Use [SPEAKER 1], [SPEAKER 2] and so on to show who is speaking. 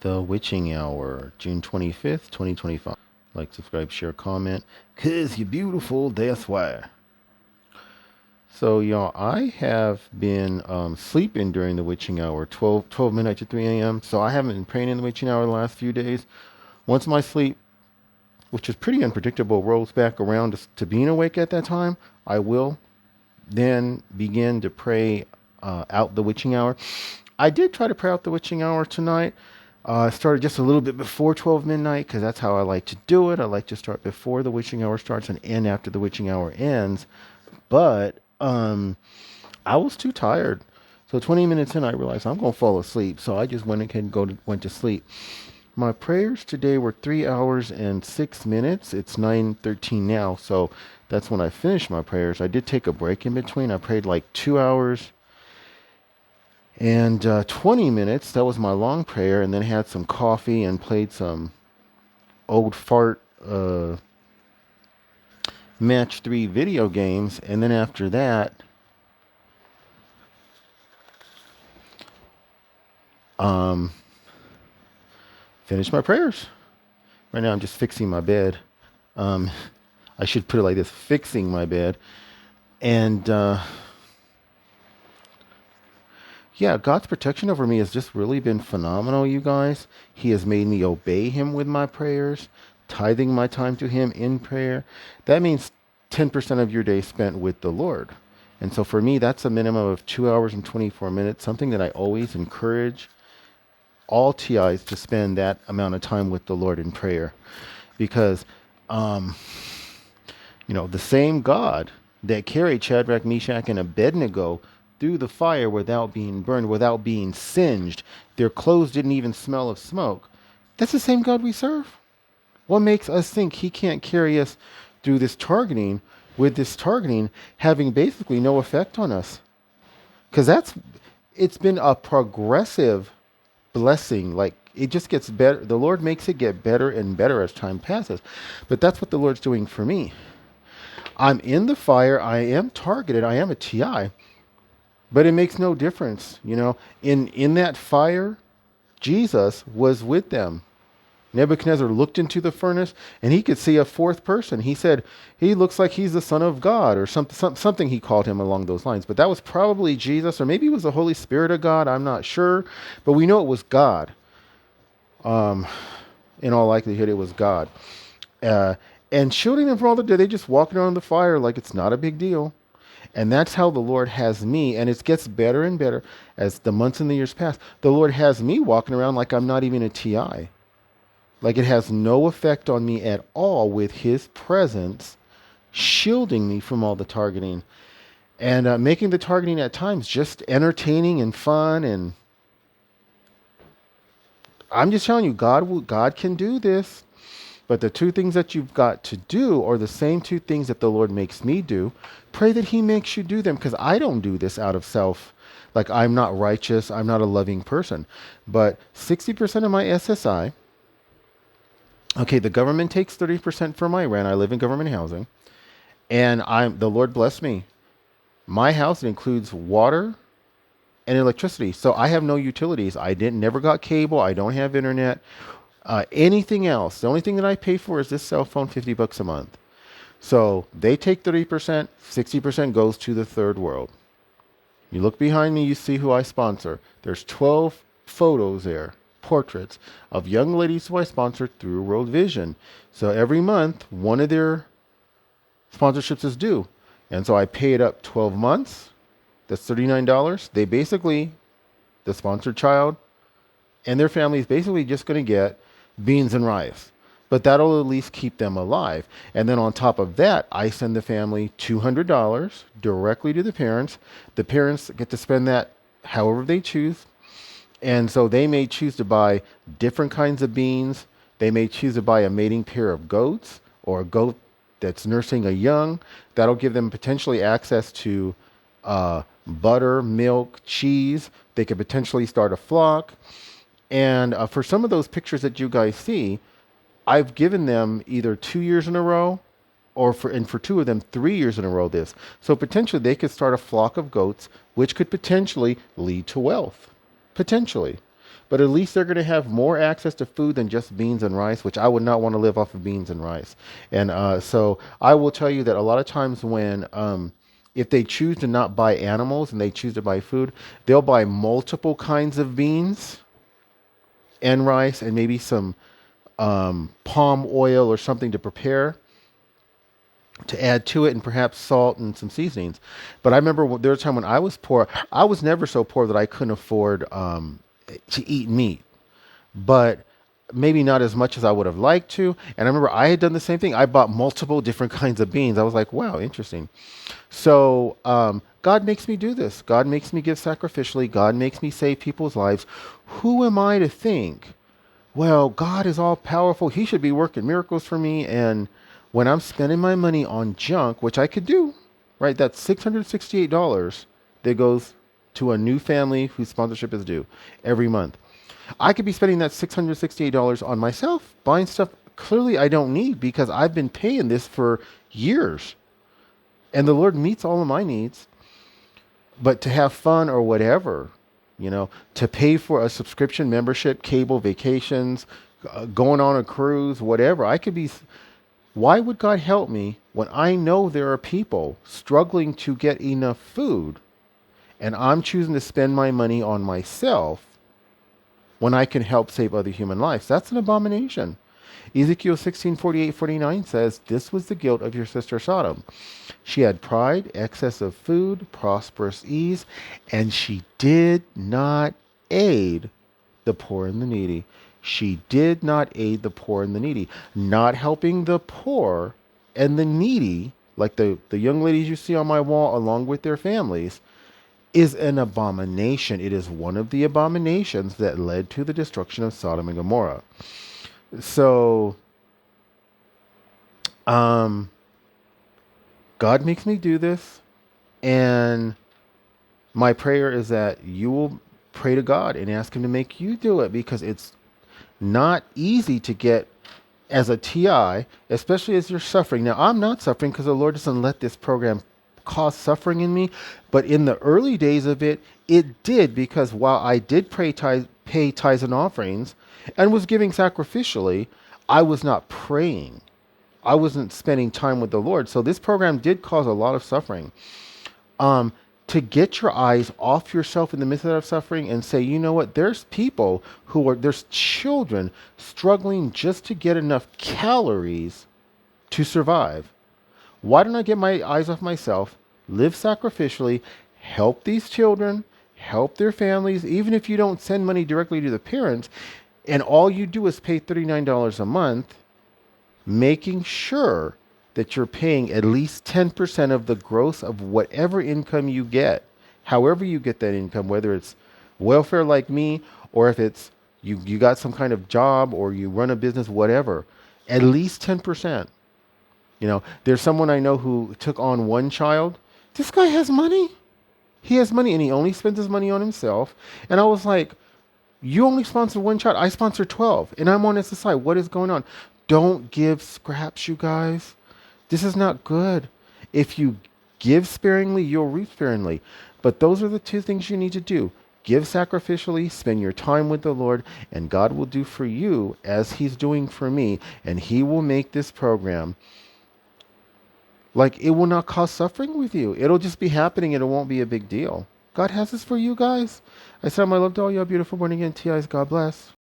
[SPEAKER 1] The Witching Hour, June 25th, 2025. Like, subscribe, share, comment. 'Cause you're beautiful, that's why. So, y'all, I have been sleeping during the witching hour, 12 midnight to 3 a.m. So I haven't been praying in the witching hour the last few days. Once my sleep, which is pretty unpredictable, rolls back around to being awake at that time, I will then begin to pray out the witching hour. I did try to pray out the witching hour tonight. I started just a little bit before 12 midnight because that's how I like to do it. I like to start before the witching hour starts and end after the witching hour ends. But I was too tired. So 20 minutes in, I realized I'm going to fall asleep. So I just went ahead and went to sleep. My prayers today were 3 hours and 6 minutes. It's 9:13 now. So that's when I finished my prayers. I did take a break in between. I prayed like 2 hours and 20 minutes. That was my long prayer. And then had some coffee and played some old fart match 3 video games. And then after that, finished my prayers. Right now I'm just fixing my bed. I should put it like this, fixing my bed. And yeah, God's protection over me has just really been phenomenal, you guys. He has made me obey him with my prayers, tithing my time to him in prayer. That means 10% of your day spent with the Lord. And so for me, that's a minimum of 2 hours and 24 minutes, something that I always encourage all TIs to spend that amount of time with the Lord in prayer. Because, the same God that carried Shadrach, Meshach, and Abednego through the fire without being burned, without being singed, their clothes didn't even smell of smoke. That's the same God we serve. What makes us think he can't carry us through this targeting, with this targeting having basically no effect on us? Because it's been a progressive blessing. Like, it just gets better. The Lord makes it get better and better as time passes. But that's what the Lord's doing for me. I'm in the fire. I am targeted. I am a TI. But it makes no difference. In that fire, Jesus was with them. Nebuchadnezzar looked into the furnace and he could see a fourth person. He said, he looks like he's the Son of God, or something he called him along those lines. But that was probably Jesus, or maybe it was the Holy Spirit of God. I'm not sure. But we know it was God. In all likelihood, it was God. And shielding them from all the day, they just walking around the fire like it's not a big deal. And that's how the Lord has me. And it gets better and better as the months and the years pass. The Lord has me walking around like I'm not even a TI. Like, it has no effect on me at all, with his presence shielding me from all the targeting. And making the targeting at times just entertaining and fun. And I'm just telling you, God can do this. But the two things that you've got to do are the same two things that the Lord makes me do. Pray that he makes you do them, because I don't do this out of self. Like, I'm not righteous. I'm not a loving person. But 60% of my SSI, okay, the government takes 30% for my rent. I live in government housing. And the Lord bless me. My house includes water and electricity. So I have no utilities. I never got cable. I don't have internet. Anything else, the only thing that I pay for is this cell phone, $50 a month. So they take 30%, 60% goes to the third world. You look behind me, you see who I sponsor. There's 12 photos there, portraits of young ladies who I sponsor through World Vision. So every month, one of their sponsorships is due. And so I pay it up 12 months. That's $39. They basically, the sponsored child and their family is basically just going to get beans and rice. But that'll at least keep them alive. And then on top of that, I send the family $200 directly to the parents. The parents get to spend that however they choose. And so they may choose to buy different kinds of beans. They may choose to buy a mating pair of goats, or a goat that's nursing a young. That'll give them potentially access to butter, milk, cheese. They could potentially start a flock. And for some of those pictures that you guys see, I've given them either 2 years in a row, or for 2 of them, 3 years in a row this. So potentially they could start a flock of goats, which could potentially lead to wealth. Potentially. but at least they're going to have more access to food than just beans and rice, which I would not want to live off of beans and rice. And so I will tell you that a lot of times when, if they choose to not buy animals and they choose to buy food, they'll buy multiple kinds of beans and rice and maybe some palm oil or something to prepare to add to it, and perhaps salt and some seasonings. But I remember there was a time when I was poor. I was never so poor that I couldn't afford to eat meat, but maybe not as much as I would have liked to. And I remember I had done the same thing. I bought multiple different kinds of beans. I was like, wow, interesting. So God makes me do this. God makes me give sacrificially. God makes me save people's lives. Who am I to think, well, God is all powerful, He should be working miracles for me? And when I'm spending my money on junk, which I could do, right? That's $668 that goes to a new family whose sponsorship is due every month. I could be spending that $668 on myself, buying stuff clearly I don't need because I've been paying this for years. And the Lord meets all of my needs. But to have fun or whatever, to pay for a subscription membership, cable, vacations, going on a cruise, whatever, why would God help me when I know there are people struggling to get enough food and I'm choosing to spend my money on myself when I can help save other human lives? That's an abomination. Ezekiel 16:48-49 says, this was the guilt of your sister Sodom. She had pride, excess of food, prosperous ease, and she did not aid the poor and the needy. She did not aid the poor and the needy. Not helping the poor and the needy, like the young ladies you see on my wall along with their families, is an abomination. It is one of the abominations that led to the destruction of Sodom and Gomorrah. So, God makes me do this, and my prayer is that you will pray to God and ask Him to make you do it, because it's not easy to get as a TI, especially as you're suffering. Now, I'm not suffering because the Lord doesn't let this program cause suffering in me, but in the early days of it, it did, because while I did pay tithes and offerings and was giving sacrificially, I was not praying. I wasn't spending time with the Lord. So this program did cause a lot of suffering. To get your eyes off yourself in the midst of that suffering and say, you know what, there's there's children struggling just to get enough calories to survive. Why don't I get my eyes off myself, live sacrificially, help these children, help their families, even if you don't send money directly to the parents, and all you do is pay $39 a month, making sure that you're paying at least 10% of the gross of whatever income you get, however you get that income, whether it's welfare like me, or if it's you got some kind of job or you run a business, whatever, at least 10%. There's someone I know who took on one child. This guy has money. He has money and he only spends his money on himself. And I was like, you only sponsor one child. I sponsor 12 and I'm on SSI. What is going on? Don't give scraps, you guys. This is not good. If you give sparingly, you'll reap sparingly. But those are the two things you need to do. Give sacrificially, spend your time with the Lord, and God will do for you as He's doing for me. And He will make this program, like, it will not cause suffering with you. It'll just be happening and it won't be a big deal. God has this for you guys. I said, my love to all you beautiful born again TIs. God bless.